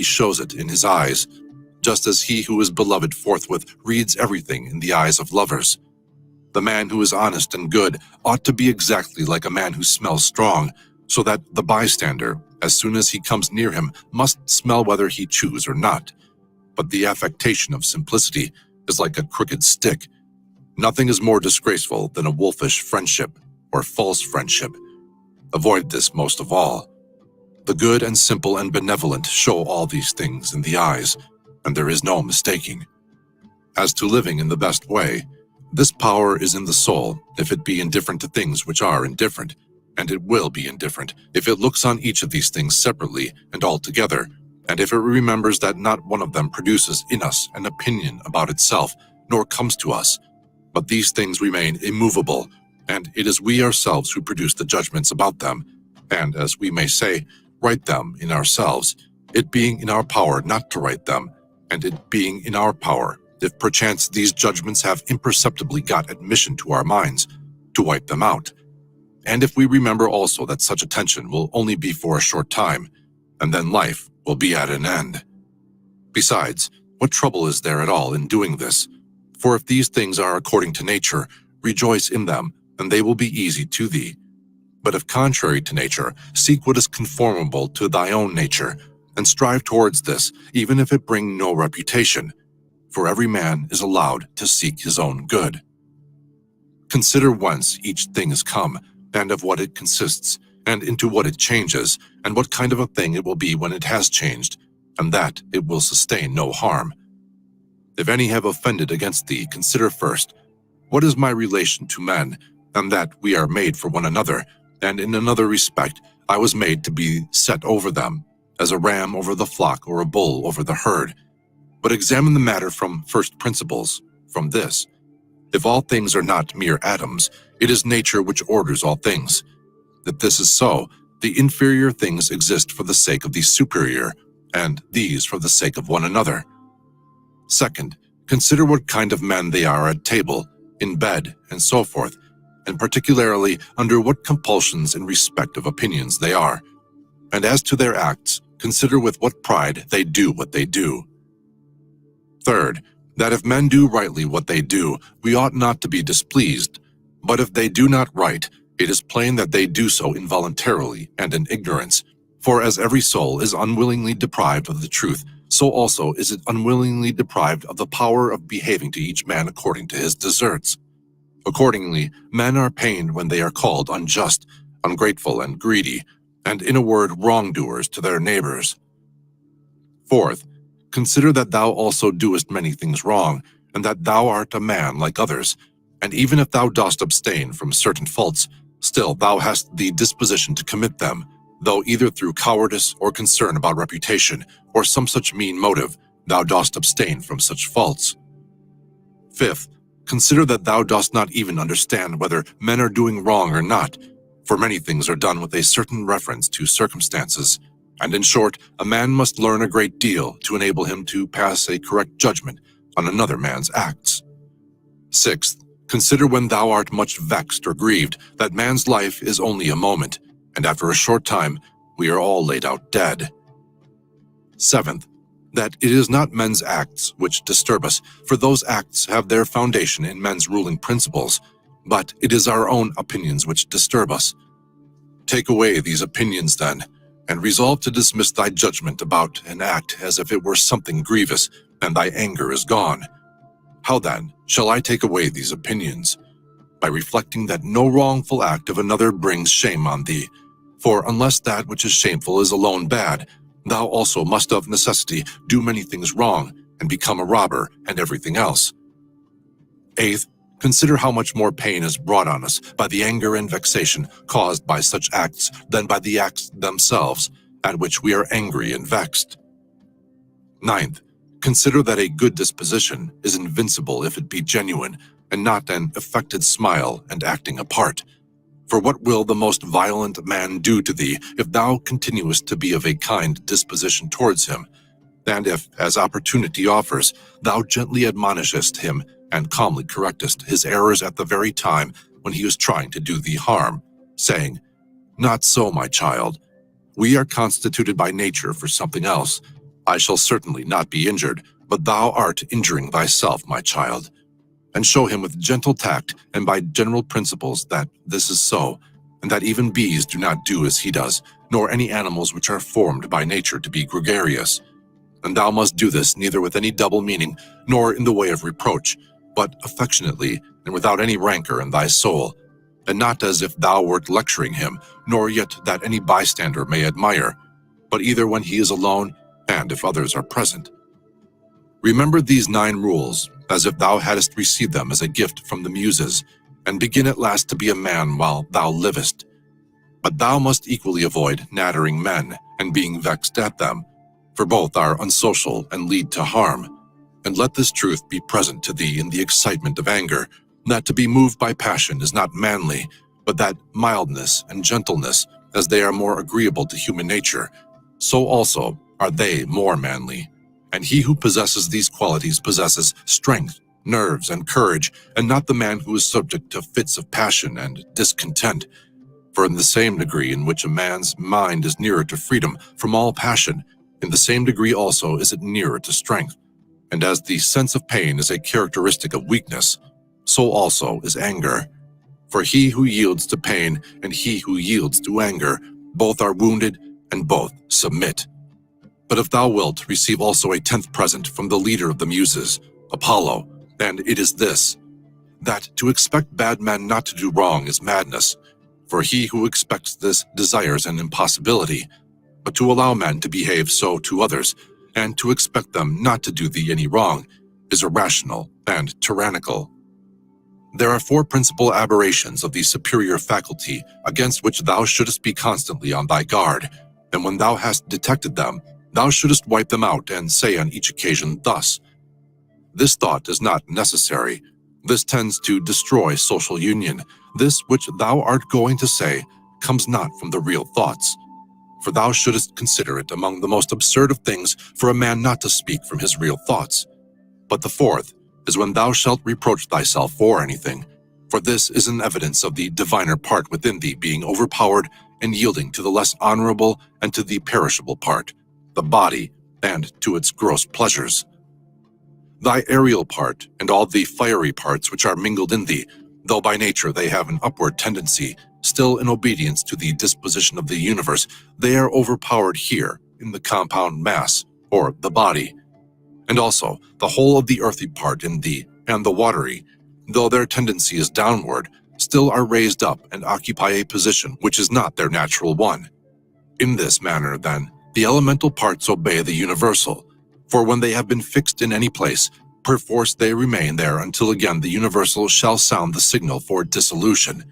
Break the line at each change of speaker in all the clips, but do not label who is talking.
he shows it in his eyes, just as he who is beloved forthwith reads everything in the eyes of lovers. The man who is honest and good ought to be exactly like a man who smells strong, so that the bystander, as soon as he comes near him, must smell whether he choose or not. But the affectation of simplicity is like a crooked stick. Nothing is more disgraceful than a wolfish friendship or false friendship. Avoid this most of all. The good and simple and benevolent show all these things in the eyes, and there is no mistaking. As to living in the best way, this power is in the soul if it be indifferent to things which are indifferent, and it will be indifferent if it looks on each of these things separately and all together, and if it remembers that not one of them produces in us an opinion about itself, nor comes to us, but these things remain immovable, and it is we ourselves who produce the judgments about them, and, as we may say, write them in ourselves, it being in our power not to write them, and it being in our power, if perchance these judgments have imperceptibly got admission to our minds, to wipe them out. And if we remember also that such attention will only be for a short time, and then life will be at an end. Besides, what trouble is there at all in doing this? For if these things are according to nature, rejoice in them, and they will be easy to thee. But if contrary to nature, seek what is conformable to thy own nature, and strive towards this, even if it bring no reputation. For every man is allowed to seek his own good. Consider whence each thing is come, and of what it consists, and into what it changes, and what kind of a thing it will be when it has changed, and that it will sustain no harm. If any have offended against thee, consider first, what is my relation to men, and that we are made for one another, and in another respect I was made to be set over them, as a ram over the flock or a bull over the herd. But examine the matter from first principles, from this. If all things are not mere atoms, it is nature which orders all things. If this is so, the inferior things exist for the sake of the superior, and these for the sake of one another. Second, consider what kind of men they are at table, in bed, and so forth, and particularly under what compulsions in respect of opinions they are. And as to their acts, consider with what pride they do what they do. Third, that if men do rightly what they do, we ought not to be displeased. But if they do not right, it is plain that they do so involuntarily and in ignorance. For as every soul is unwillingly deprived of the truth, so also is it unwillingly deprived of the power of behaving to each man according to his deserts. Accordingly, men are pained when they are called unjust, ungrateful, and greedy, and in a word wrongdoers to their neighbors. Fourth, consider that thou also doest many things wrong, and that thou art a man like others, and even if thou dost abstain from certain faults, still thou hast the disposition to commit them, though either through cowardice or concern about reputation, or some such mean motive, thou dost abstain from such faults. Fifth, consider that thou dost not even understand whether men are doing wrong or not, for many things are done with a certain reference to circumstances, and in short, a man must learn a great deal to enable him to pass a correct judgment on another man's acts. Sixth, consider when thou art much vexed or grieved, that man's life is only a moment, and after a short time we are all laid out dead. Seventh, that it is not men's acts which disturb us, for those acts have their foundation in men's ruling principles, but it is our own opinions which disturb us. Take away these opinions then, and resolve to dismiss thy judgment about an act as if it were something grievous, and thy anger is gone. How then shall I take away these opinions? By reflecting that no wrongful act of another brings shame on thee, for unless that which is shameful is alone bad, thou also must of necessity do many things wrong, and become a robber and everything else. Eighth, consider how much more pain is brought on us by the anger and vexation caused by such acts than by the acts themselves, at which we are angry and vexed. Ninth, consider that a good disposition is invincible if it be genuine, and not an affected smile and acting a part. For what will the most violent man do to thee if thou continuest to be of a kind disposition towards him, and if, as opportunity offers, thou gently admonishest him and calmly correctest his errors at the very time when he is trying to do thee harm, saying, "Not so, my child. We are constituted by nature for something else, I shall certainly not be injured, but thou art injuring thyself, my child. And show him with gentle tact and by general principles that this is so, and that even bees do not do as he does, nor any animals which are formed by nature to be gregarious. And thou must do this neither with any double meaning, nor in the way of reproach, but affectionately and without any rancor in thy soul, and not as if thou wert lecturing him, nor yet that any bystander may admire, but either when he is alone and if others are present. Remember these 9 rules, as if thou hadst received them as a gift from the Muses, and begin at last to be a man while thou livest. But thou must equally avoid nattering men and being vexed at them, for both are unsocial and lead to harm. And let this truth be present to thee in the excitement of anger, that to be moved by passion is not manly, but that mildness and gentleness, as they are more agreeable to human nature, so also are they more manly. And he who possesses these qualities possesses strength, nerves, and courage, and not the man who is subject to fits of passion and discontent. For in the same degree in which a man's mind is nearer to freedom from all passion, in the same degree also is it nearer to strength. And as the sense of pain is a characteristic of weakness, so also is anger. For he who yields to pain and he who yields to anger, both are wounded and both submit. But if thou wilt, receive also a 10th present from the leader of the Muses, Apollo, and it is this, that to expect bad men not to do wrong is madness, for he who expects this desires an impossibility, but to allow men to behave so to others, and to expect them not to do thee any wrong, is irrational and tyrannical. There are 4 principal aberrations of the superior faculty against which thou shouldest be constantly on thy guard, and when thou hast detected them, thou shouldest wipe them out and say on each occasion thus, "This thought is not necessary. This tends to destroy social union. This which thou art going to say comes not from the real thoughts." For thou shouldest consider it among the most absurd of things for a man not to speak from his real thoughts. But the 4th is when thou shalt reproach thyself for anything, for this is an evidence of the diviner part within thee being overpowered and yielding to the less honorable and to the perishable part, the body, and to its gross pleasures. Thy aerial part and all the fiery parts which are mingled in thee, though by nature they have an upward tendency, still in obedience to the disposition of the universe, they are overpowered here in the compound mass, or the body. And also the whole of the earthy part in thee and the watery, though their tendency is downward, still are raised up and occupy a position which is not their natural one. In this manner, then, the elemental parts obey the universal, for when they have been fixed in any place, perforce they remain there until again the universal shall sound the signal for dissolution.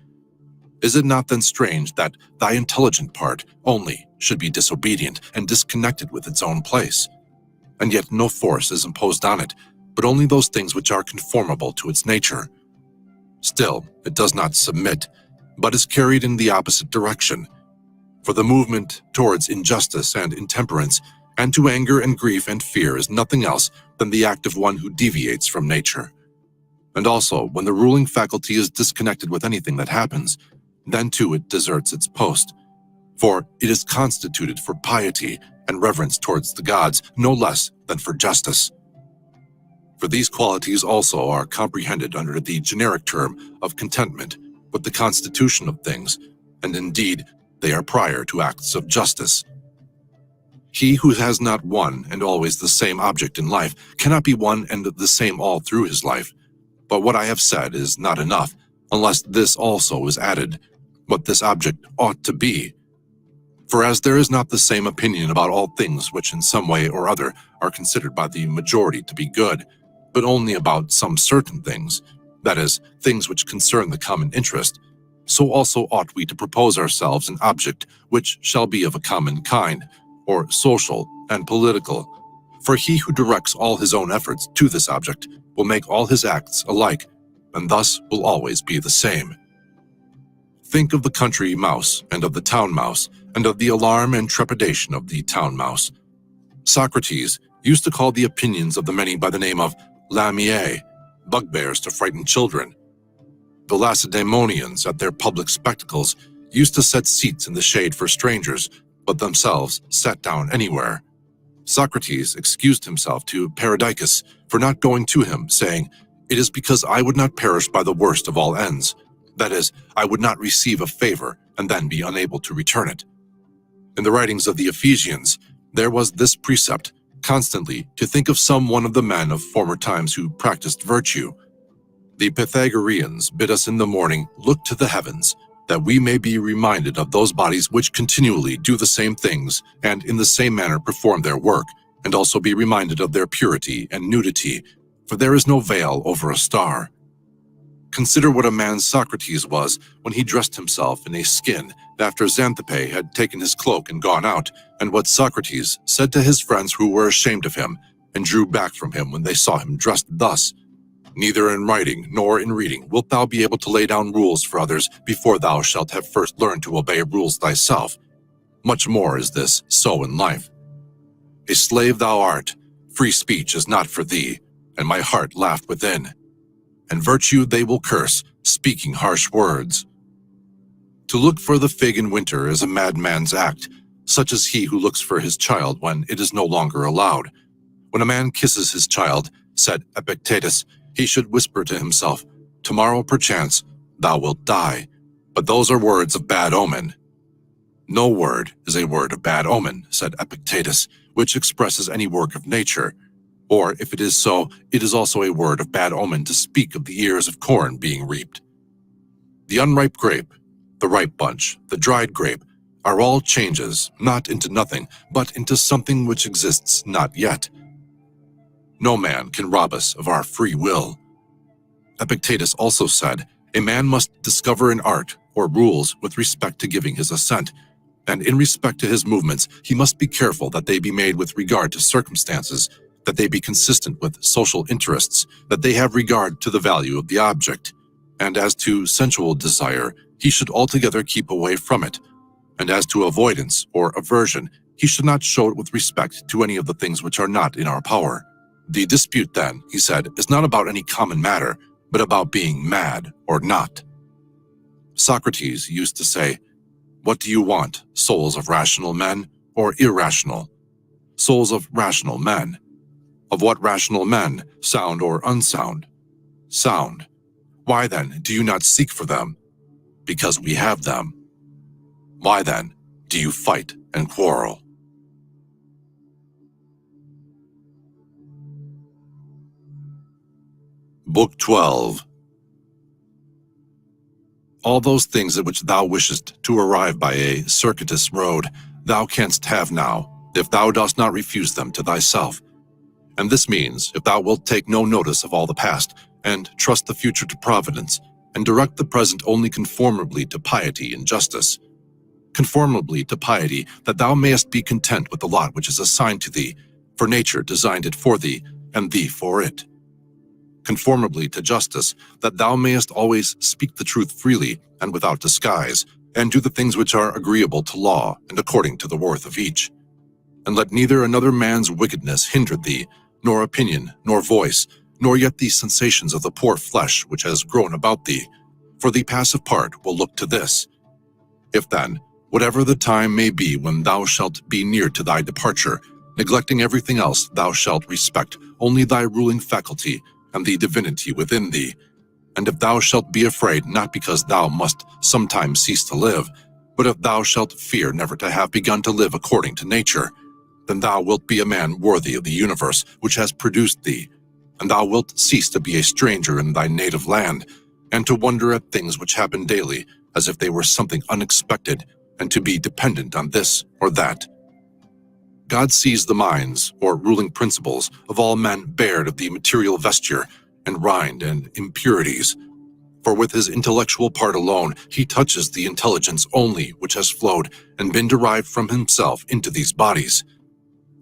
Is it not then strange that thy intelligent part only should be disobedient and disconnected with its own place? And yet no force is imposed on it, but only those things which are conformable to its nature. Still, it does not submit, but is carried in the opposite direction. For the movement towards injustice and intemperance, and to anger and grief and fear is nothing else than the act of one who deviates from nature. And also, when the ruling faculty is disconnected with anything that happens, then too it deserts its post. For it is constituted for piety and reverence towards the gods, no less than for justice. For these qualities also are comprehended under the generic term of contentment with the constitution of things, and indeed they are prior to acts of justice. He who has not one and always the same object in life cannot be one and the same all through his life. But what I have said is not enough, unless this also is added, what this object ought to be. For as there is not the same opinion about all things which in some way or other are considered by the majority to be good, but only about some certain things, that is, things which concern the common interest, so also ought we to propose ourselves an object which shall be of a common kind, or social and political. For he who directs all his own efforts to this object will make all his acts alike, and thus will always be the same. Think of the country mouse and of the town mouse, and of the alarm and trepidation of the town mouse. Socrates used to call the opinions of the many by the name of lamiae, bugbears to frighten children. The Lacedaemonians at their public spectacles used to set seats in the shade for strangers, but themselves sat down anywhere. Socrates excused himself to Perdiccas for not going to him, saying, "It is because I would not perish by the worst of all ends. That is, I would not receive a favor and then be unable to return it." In the writings of the Ephesians, there was this precept, constantly to think of some one of the men of former times who practiced virtue. The Pythagoreans bid us in the morning look to the heavens, that we may be reminded of those bodies which continually do the same things and in the same manner perform their work, and also be reminded of their purity and nudity, for there is no veil over a star. Consider what a man Socrates was when he dressed himself in a skin after Xanthippe had taken his cloak and gone out, and what Socrates said to his friends who were ashamed of him and drew back from him when they saw him dressed thus. "Neither in writing nor in reading wilt thou be able to lay down rules for others before thou shalt have first learned to obey rules thyself. Much more is this so in life. A slave thou art, free speech is not for thee, and my heart laughed within. And virtue they will curse, speaking harsh words. To look for the fig in winter is a madman's act, such as he who looks for his child when it is no longer allowed. When a man kisses his child, said Epictetus, he should whisper to himself, 'Tomorrow, perchance, thou wilt die.' But those are words of bad omen." "No word is a word of bad omen," said Epictetus, "which expresses any work of nature. Or, if it is so, it is also a word of bad omen to speak of the ears of corn being reaped. The unripe grape, the ripe bunch, the dried grape, are all changes, not into nothing, but into something which exists not yet. No man can rob us of our free will." Epictetus also said, "A man must discover an art or rules with respect to giving his assent, and in respect to his movements he must be careful that they be made with regard to circumstances, that they be consistent with social interests, that they have regard to the value of the object. And as to sensual desire, he should altogether keep away from it. And as to avoidance or aversion, he should not show it with respect to any of the things which are not in our power. The dispute then," he said, "is not about any common matter, but about being mad or not." Socrates used to say, "What do you want, souls of rational men or irrational? Souls of rational men. Of what rational men, sound or unsound? Sound. Why then do you not seek for them? Because we have them. Why then do you fight and quarrel?" Book 12. All those things at which thou wishest to arrive by a circuitous road, thou canst have now, if thou dost not refuse them to thyself. And this means, if thou wilt take no notice of all the past, and trust the future to providence, and direct the present only conformably to piety and justice. Conformably to piety, that thou mayest be content with the lot which is assigned to thee, for nature designed it for thee, and thee for it. Conformably to justice, that thou mayest always speak the truth freely and without disguise, and do the things which are agreeable to law and according to the worth of each. And let neither another man's wickedness hinder thee, nor opinion, nor voice, nor yet the sensations of the poor flesh which has grown about thee, for the passive part will look to this. If then, whatever the time may be when thou shalt be near to thy departure, neglecting everything else, thou shalt respect only thy ruling faculty and the divinity within thee. And if thou shalt be afraid, not because thou must sometime cease to live, but if thou shalt fear never to have begun to live according to nature, then thou wilt be a man worthy of the universe which has produced thee, and thou wilt cease to be a stranger in thy native land, and to wonder at things which happen daily as if they were something unexpected, and to be dependent on this or that. God sees the minds, or ruling principles, of all men bared of the material vesture, and rind and impurities. For with his intellectual part alone, he touches the intelligence only which has flowed and been derived from himself into these bodies.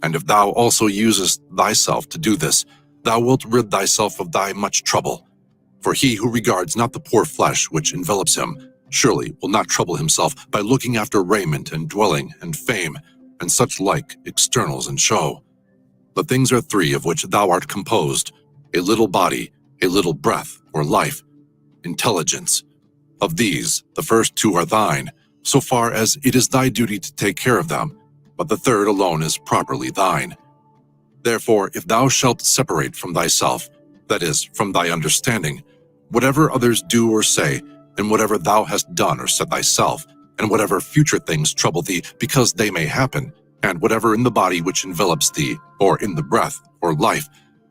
And if thou also usest thyself to do this, thou wilt rid thyself of thy much trouble. For he who regards not the poor flesh which envelops him, surely will not trouble himself by looking after raiment and dwelling and fame, and such like externals and show. The things are three of which thou art composed: a little body, a little breath or life, intelligence. Of these, the first two are thine, so far as it is thy duty to take care of them, but the third alone is properly thine. Therefore, if thou shalt separate from thyself, that is, from thy understanding, whatever others do or say, and whatever thou hast done or said thyself, and whatever future things trouble thee because they may happen, and whatever in the body which envelops thee, or in the breath, or life,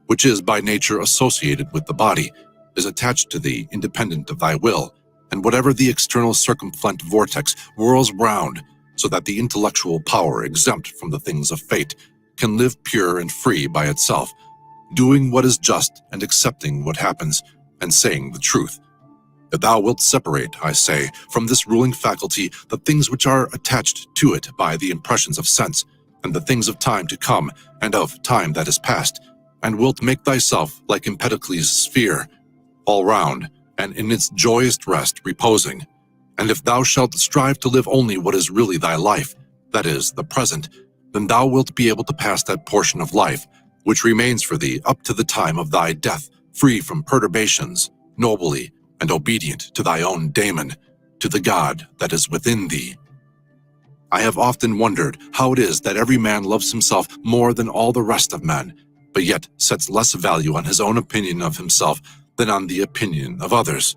which is by nature associated with the body, is attached to thee independent of thy will, and whatever the external circumflent vortex whirls round, so that the intellectual power exempt from the things of fate can live pure and free by itself, doing what is just and accepting what happens, and saying the truth. If thou wilt separate, I say, from this ruling faculty the things which are attached to it by the impressions of sense, and the things of time to come, and of time that is past, and wilt make thyself like Empedocles' sphere, all round, and in its joyous rest reposing. And if thou shalt strive to live only what is really thy life, that is, the present, then thou wilt be able to pass that portion of life, which remains for thee up to the time of thy death, free from perturbations, nobly, and obedient to thy own daemon, to the God that is within thee. I have often wondered how it is that every man loves himself more than all the rest of men, but yet sets less value on his own opinion of himself than on the opinion of others.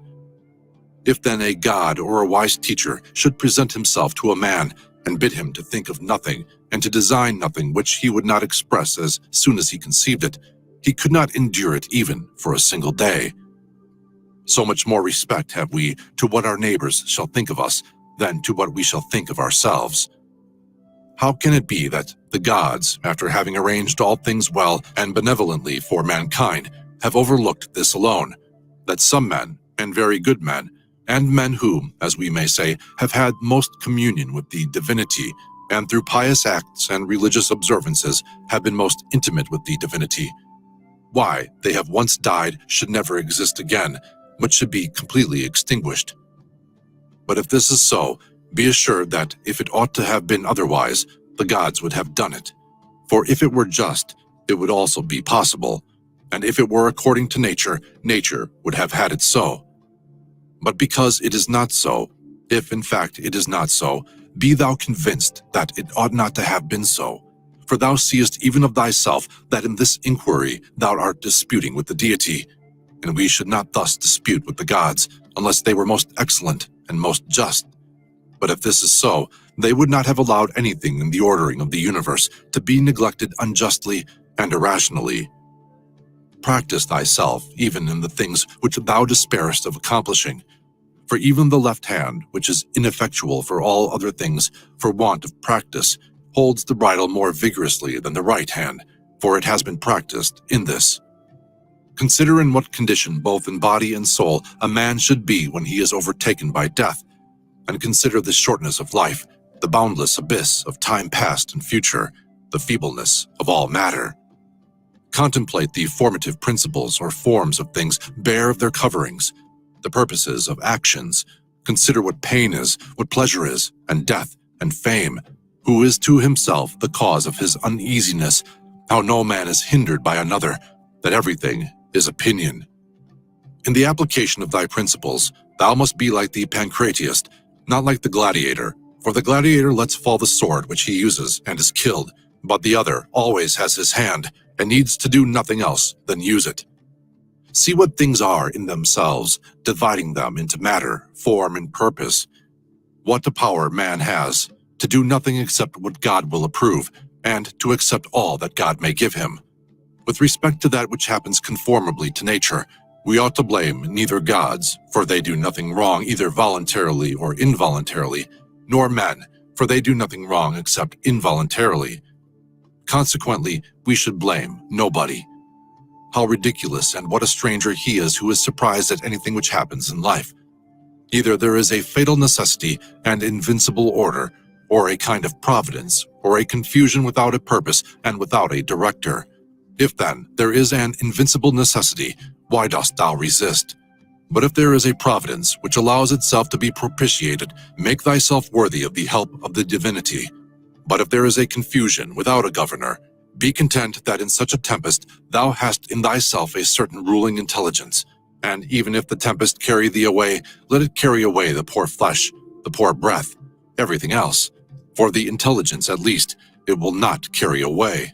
If then a God or a wise teacher should present himself to a man and bid him to think of nothing and to design nothing which he would not express as soon as he conceived it, he could not endure it even for a single day. So much more respect have we to what our neighbors shall think of us than to what we shall think of ourselves. How can it be that the gods, after having arranged all things well and benevolently for mankind, have overlooked this alone, that some men, and very good men, and men who, as we may say, have had most communion with the divinity, and through pious acts and religious observances have been most intimate with the divinity, why they have once died should never exist again, but should be completely extinguished? But if this is so, be assured that if it ought to have been otherwise, the gods would have done it. For if it were just, it would also be possible, and if it were according to nature, nature would have had it so. But because it is not so, if in fact it is not so, be thou convinced that it ought not to have been so. For thou seest even of thyself that in this inquiry thou art disputing with the deity, and we should not thus dispute with the gods, unless they were most excellent and most just. But if this is so, they would not have allowed anything in the ordering of the universe to be neglected unjustly and irrationally. Practice thyself even in the things which thou despairest of accomplishing. For even the left hand, which is ineffectual for all other things for want of practice, holds the bridle more vigorously than the right hand, for it has been practiced in this. Consider in what condition both in body and soul a man should be when he is overtaken by death, and consider the shortness of life, the boundless abyss of time past and future, the feebleness of all matter. Contemplate the formative principles or forms of things bare of their coverings, the purposes of actions. Consider what pain is, what pleasure is, and death, and fame, who is to himself the cause of his uneasiness, how no man is hindered by another, that everything is opinion. In the application of thy principles, thou must be like the pancratiast, not like the gladiator, for the gladiator lets fall the sword which he uses and is killed, but the other always has his hand and needs to do nothing else than use it. See what things are in themselves, dividing them into matter, form, and purpose. What a power man has, to do nothing except what God will approve, and to accept all that God may give him. With respect to that which happens conformably to nature, we ought to blame neither gods, for they do nothing wrong either voluntarily or involuntarily, nor men, for they do nothing wrong except involuntarily. Consequently, we should blame nobody. How ridiculous and what a stranger he is who is surprised at anything which happens in life. Either there is a fatal necessity and invincible order, or a kind of providence, or a confusion without a purpose and without a director. If then there is an invincible necessity, why dost thou resist? But if there is a providence which allows itself to be propitiated, make thyself worthy of the help of the divinity. But if there is a confusion without a governor, be content that in such a tempest thou hast in thyself a certain ruling intelligence, and even if the tempest carry thee away, let it carry away the poor flesh, the poor breath, everything else, for the intelligence at least it will not carry away.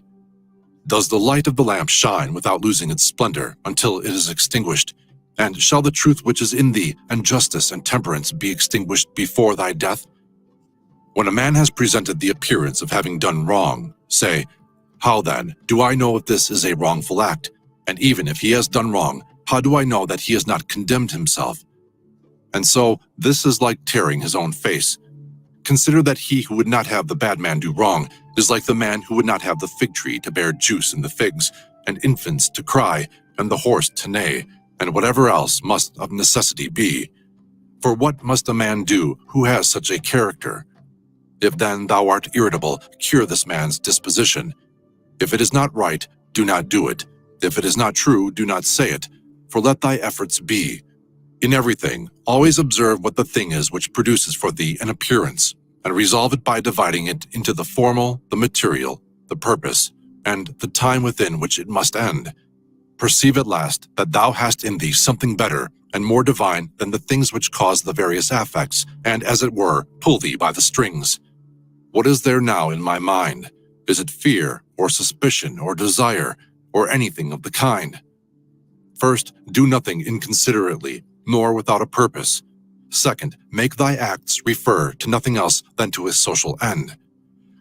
Does the light of the lamp shine without losing its splendor until it is extinguished? And shall the truth which is in thee, and justice and temperance, be extinguished before thy death? When a man has presented the appearance of having done wrong, say, how then do I know if this is a wrongful act? And even if he has done wrong, how do I know that he has not condemned himself? And so this is like tearing his own face. Consider that he who would not have the bad man do wrong is like the man who would not have the fig tree to bear juice in the figs, and infants to cry, and the horse to neigh, and whatever else must of necessity be. For what must a man do who has such a character? If then thou art irritable, cure this man's disposition. If it is not right, do not do it. If it is not true, do not say it, for let thy efforts be. In everything, always observe what the thing is which produces for thee an appearance, and resolve it by dividing it into the formal, the material, the purpose, and the time within which it must end. Perceive at last that thou hast in thee something better and more divine than the things which cause the various affects, and, as it were, pull thee by the strings. What is there now in my mind? Is it fear, or suspicion, or desire, or anything of the kind? First, do nothing inconsiderately, nor without a purpose. Second, make thy acts refer to nothing else than to a social end.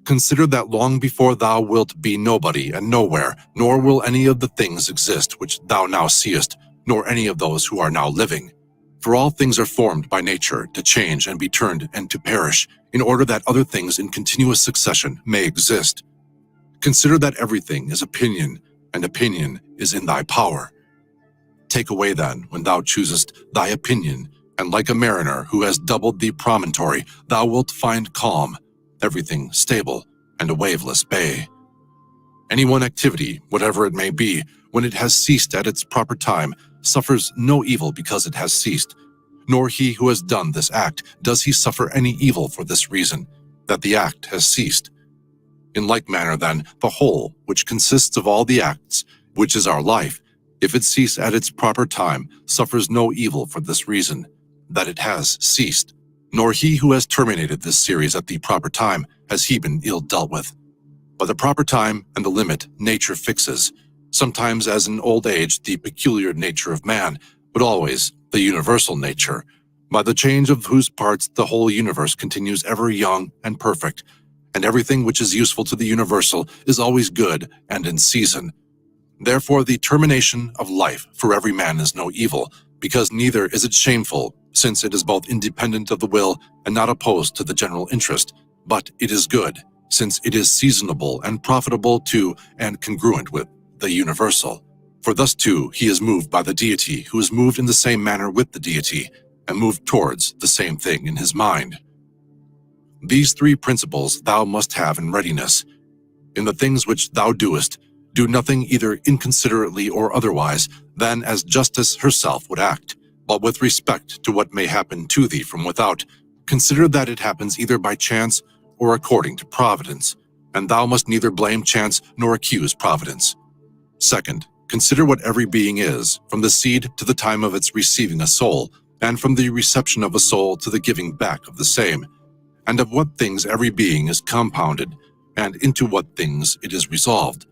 Consider that long before thou wilt be nobody and nowhere, nor will any of the things exist which thou now seest, nor any of those who are now living. For all things are formed by nature to change and be turned and to perish, in order that other things in continuous succession may exist. Consider that everything is opinion, and opinion is in thy power. Take away then, when thou choosest, thy opinion, and like a mariner who has doubled the promontory, thou wilt find calm, everything stable, and a waveless bay. Any one activity, whatever it may be, when it has ceased at its proper time, suffers no evil because it has ceased, nor he who has done this act does he suffer any evil for this reason, that the act has ceased. In like manner, then, the whole, which consists of all the acts, which is our life, if it cease at its proper time, suffers no evil for this reason, that it has ceased. Nor he who has terminated this series at the proper time has he been ill dealt with. By the proper time and the limit nature fixes, sometimes as in old age the peculiar nature of man, but always the universal nature, by the change of whose parts the whole universe continues ever young and perfect, and everything which is useful to the universal is always good and in season. Therefore the termination of life for every man is no evil, because neither is it shameful, since it is both independent of the will and not opposed to the general interest, but it is good, since it is seasonable and profitable to and congruent with the universal. For thus too he is moved by the deity, who is moved in the same manner with the deity, and moved towards the same thing in his mind. These three principles thou must have in readiness. In the things which thou doest, do nothing either inconsiderately or otherwise than as justice herself would act, but with respect to what may happen to thee from without, consider that it happens either by chance or according to providence, and thou must neither blame chance nor accuse providence. Second, consider what every being is, from the seed to the time of its receiving a soul, and from the reception of a soul to the giving back of the same, and of what things every being is compounded, and into what things it is resolved.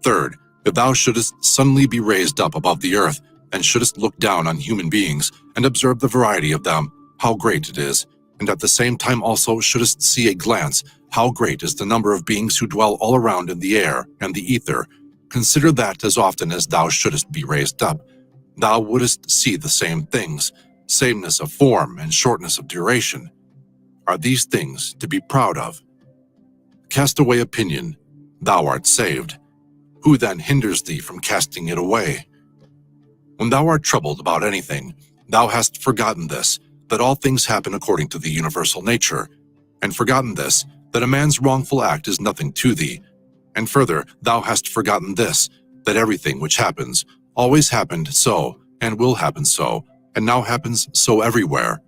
Third, if thou shouldest suddenly be raised up above the earth, and shouldest look down on human beings, and observe the variety of them, how great it is, and at the same time also shouldest see a glance, how great is the number of beings who dwell all around in the air and the ether, consider that as often as thou shouldest be raised up, thou wouldest see the same things, sameness of form and shortness of duration. Are these things to be proud of? Cast away opinion, thou art saved. Who then hinders thee from casting it away? When thou art troubled about anything, thou hast forgotten this, that all things happen according to the universal nature, and forgotten this, that a man's wrongful act is nothing to thee, and further, thou hast forgotten this, that everything which happens always happened so, and will happen so, and now happens so everywhere.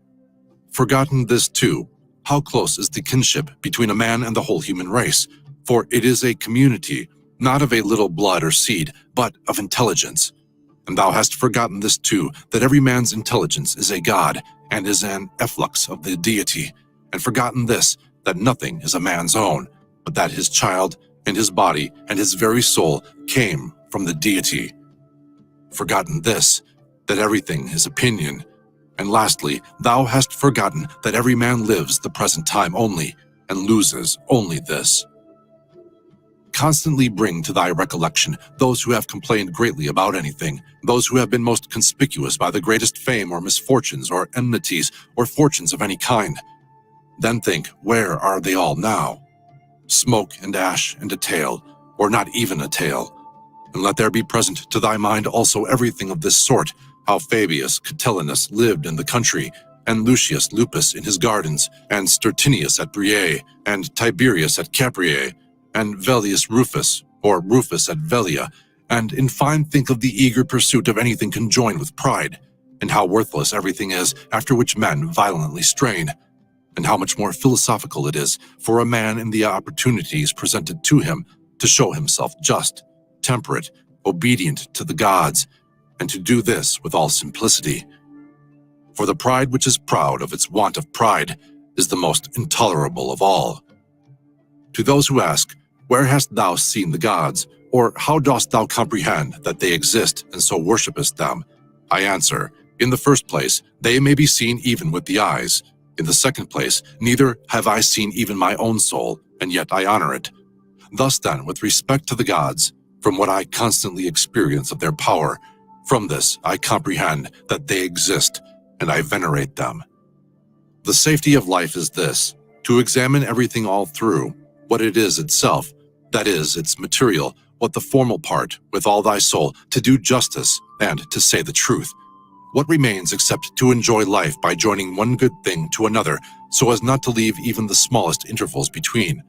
Forgotten this too, how close is the kinship between a man and the whole human race, for it is a community, not of a little blood or seed, but of intelligence. And thou hast forgotten this too, that every man's intelligence is a god, and is an efflux of the deity, and forgotten this, that nothing is a man's own, but that his child and his body and his very soul came from the deity. Forgotten this, that everything is opinion. And lastly, thou hast forgotten that every man lives the present time only, and loses only this. Constantly bring to thy recollection those who have complained greatly about anything, those who have been most conspicuous by the greatest fame or misfortunes or enmities or fortunes of any kind. Then think, where are they all now? Smoke and ash and a tale, or not even a tale. And let there be present to thy mind also everything of this sort, how Fabius Catilinus lived in the country, and Lucius Lupus in his gardens, and Stertinius at Brie, and Tiberius at Capreae, and Velius Rufus, or Rufus at Velia, and in fine think of the eager pursuit of anything conjoined with pride, and how worthless everything is after which men violently strain, and how much more philosophical it is for a man in the opportunities presented to him to show himself just, temperate, obedient to the gods, and to do this with all simplicity. For the pride which is proud of its want of pride is the most intolerable of all. To those who ask, where hast thou seen the gods, or how dost thou comprehend that they exist and so worshipest them? I answer, in the first place, they may be seen even with the eyes. In the second place, neither have I seen even my own soul, and yet I honor it. Thus then, with respect to the gods, from what I constantly experience of their power, from this I comprehend that they exist, and I venerate them. The safety of life is this, to examine everything all through, what it is itself, that is, its material, what the formal part, with all thy soul, to do justice, and to say the truth. What remains except to enjoy life by joining one good thing to another, so as not to leave even the smallest intervals between?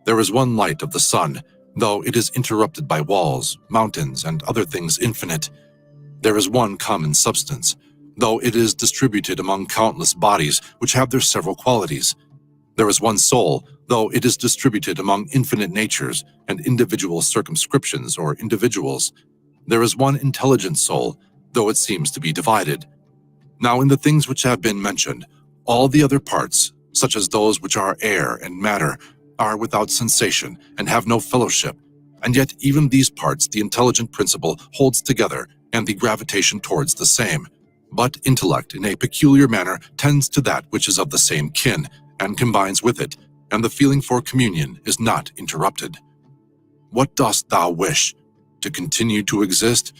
There is one light of the sun, though it is interrupted by walls, mountains, and other things infinite. There is one common substance, though it is distributed among countless bodies which have their several qualities. There is one soul, though it is distributed among infinite natures and individual circumscriptions or individuals. There is one intelligent soul, though it seems to be divided. Now in the things which have been mentioned, all the other parts, such as those which are air and matter, are without sensation and have no fellowship, and yet even these parts the intelligent principle holds together and the gravitation towards the same. But intellect in a peculiar manner tends to that which is of the same kin, and combines with it, and the feeling for communion is not interrupted. What dost thou wish? To continue to exist?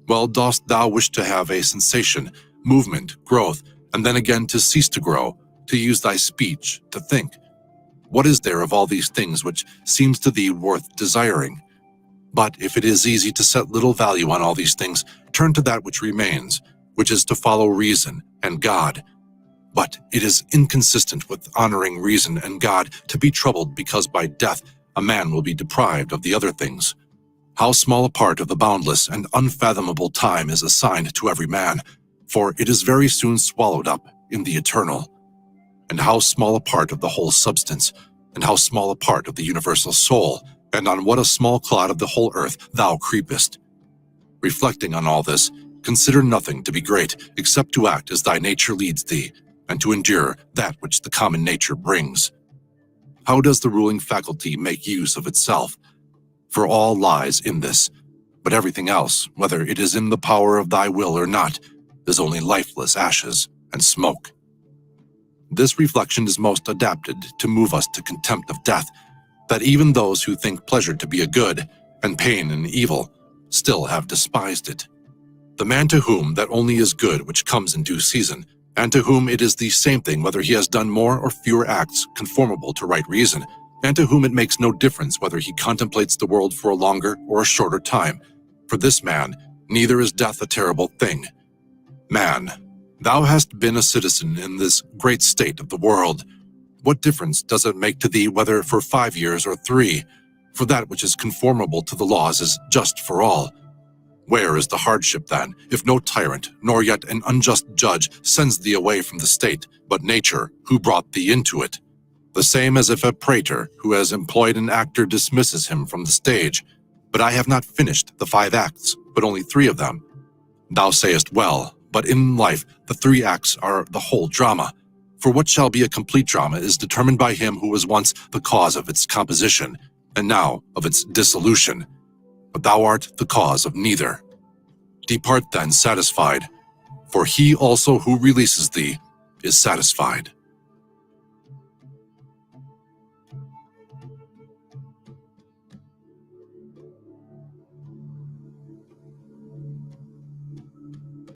Well, dost thou wish to have a sensation, movement, growth, and then again to cease to grow, to use thy speech, to think? What is there of all these things which seems to thee worth desiring? But if it is easy to set little value on all these things, turn to that which remains, which is to follow reason and God. But it is inconsistent with honoring reason and God to be troubled because by death a man will be deprived of the other things. How small a part of the boundless and unfathomable time is assigned to every man, for it is very soon swallowed up in the eternal. And how small a part of the whole substance, and how small a part of the universal soul, and on what a small clod of the whole earth thou creepest. Reflecting on all this, consider nothing to be great except to act as thy nature leads thee, and to endure that which the common nature brings. How does the ruling faculty make use of itself? For all lies in this, but everything else, whether it is in the power of thy will or not, is only lifeless ashes and smoke. This reflection is most adapted to move us to contempt of death, that even those who think pleasure to be a good, and pain an evil, still have despised it. The man to whom that only is good which comes in due season, and to whom it is the same thing whether he has done more or fewer acts conformable to right reason, and to whom it makes no difference whether he contemplates the world for a longer or a shorter time, for this man neither is death a terrible thing. Man, thou hast been a citizen in this great state of the world. What difference does it make to thee whether for 5 years or 3? For that which is conformable to the laws is just for all. Where is the hardship then, if no tyrant, nor yet an unjust judge sends thee away from the state, but nature, who brought thee into it? The same as if a praetor who has employed an actor dismisses him from the stage. But I have not finished the 5 acts, but only 3 of them. Thou sayest well, but in life the 3 acts are the whole drama. For what shall be a complete drama is determined by him who was once the cause of its composition, and now of its dissolution, but thou art the cause of neither. Depart then satisfied, for he also who releases thee is satisfied.